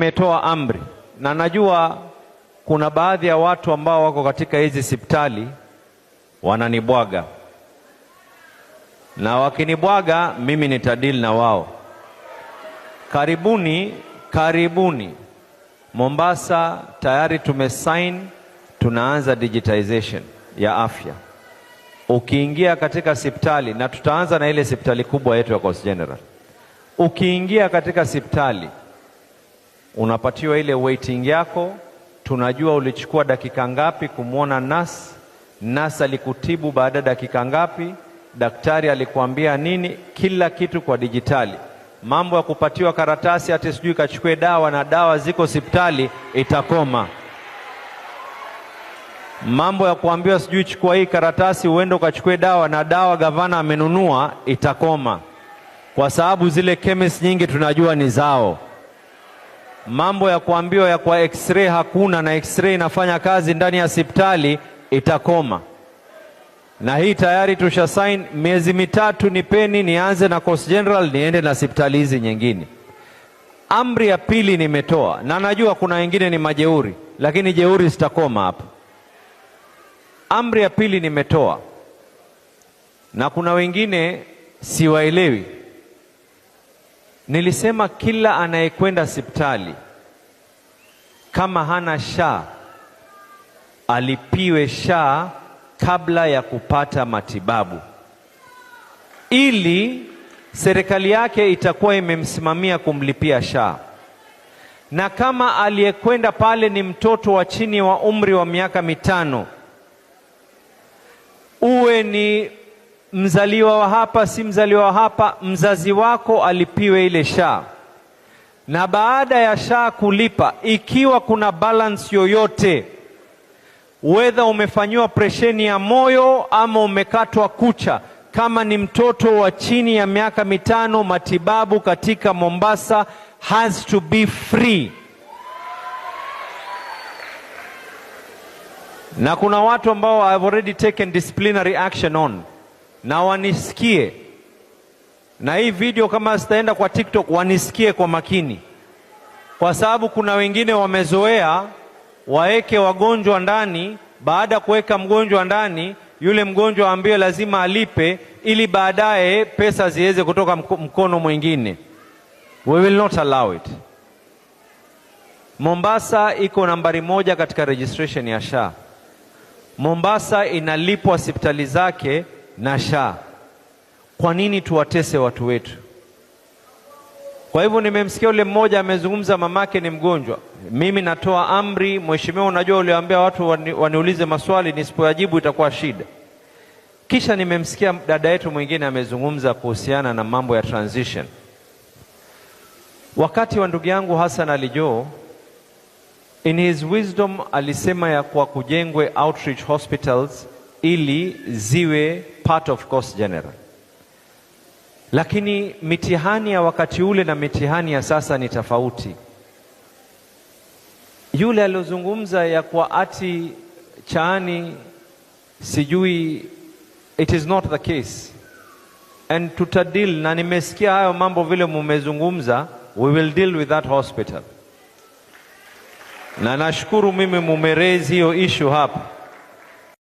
Nimetoa amri na najua kuna baadhi ya watu ambao wako katika hizi hospitali wananibwaga, na wakinibwaga mimi nitadili na wao. Karibuni Mombasa tayari tumesign, tunaanza digitization ya afya. Ukiingia katika hospitali, na tutaanza na ile hospitali kubwa yetu ya Coast General. Ukiingia katika hospitali unapatiwa ile waiting yako, tunajua ulichukua dakika ngapi kumwona nurse alikutibu baada dakika ngapi, daktari alikuambia nini, kila kitu kwa dijitali. Mambo ya kupatiwa karatasi ati sijui kachukue dawa na dawa ziko hospitali itakoma. Mambo ya kuambiwa sijui chukua hii karatasi uende ukachukue dawa na dawa gavana amenunua itakoma, kwa sababu zile chemist nyingi tunajua ni zao. Mambo ya kuambiwa ya kwa x-ray hakuna na x-ray inafanya kazi ndani ya hospitali itakoma. Na hii tayari tusha sign, miezi mitatu nipeni nianze na Coast General niende na hospitali hizi nyingine. Amri ya pili nimetoa, na najua kuna wengine ni majeuri, lakini jeuri sitakoma hapa. Amri ya pili nimetoa, na kuna wengine siwaelewi. Nilisema kila anayekwenda hospitali kama hana SHA alipiwe SHA kabla ya kupata matibabu, ili serikali yake itakuwa imemsimamia kumlipia SHA. Na kama aliyekwenda pale ni mtoto wa chini wa umri wa miaka 5, uwe ni mzaliwa wa hapa si mzaliwa wa hapa, mzazi wako alipiwe ile SHA. Na baada ya SHA kulipa, ikiwa kuna balance yoyote, whether umefanyiwa presheni ya moyo ama umekatwa kucha, kama ni mtoto wa chini ya miaka 5, matibabu katika Mombasa has to be free. Na kuna watu ambao I have already taken disciplinary action on, na wanisikie. Na hii video kama zitaenda kwa TikTok wanisikie kwa makini, kwa sababu kuna wengine wamezoea waeke wagonjwa ndani. Baada ya kuweka mgonjwa ndani, yule mgonjwa ambaye lazima alipe ili baadaye pesa ziweze kutoka mkono mwingine. We will not allow it. Mombasa iko nambari 1 katika registration ya SHA. Mombasa inalipwa hospitali zake na SHA. Kwa nini tuwatese watu wetu? Kwa hivyo nimemsikia yule mmoja amezungumza mamake ni mgonjwa. Mimi natoa amri, mheshimiwa, unajua uliambia watu waniulize maswali, nisipoyajibu itakuwa shida. Kisha nimemsikia dada yetu mwingine amezungumza kuhusiana na mambo ya transition. Wakati wa ndugu yangu Hassan Ali Joho, in his wisdom alisema ya kwa kujengwe outreach hospitals ili ziwe part of Coast General. Lakini mitihani ya wakati ule na mitihani ya sasa ni tofauti. Yule aliozungumza ya kwa ati Chaani sijui, it is not the case. And tutadil, na nimesikia hayo mambo vile mumezungumza, we will deal with that hospital. Na nashukuru mimi mumerezi hiyo issue hapa.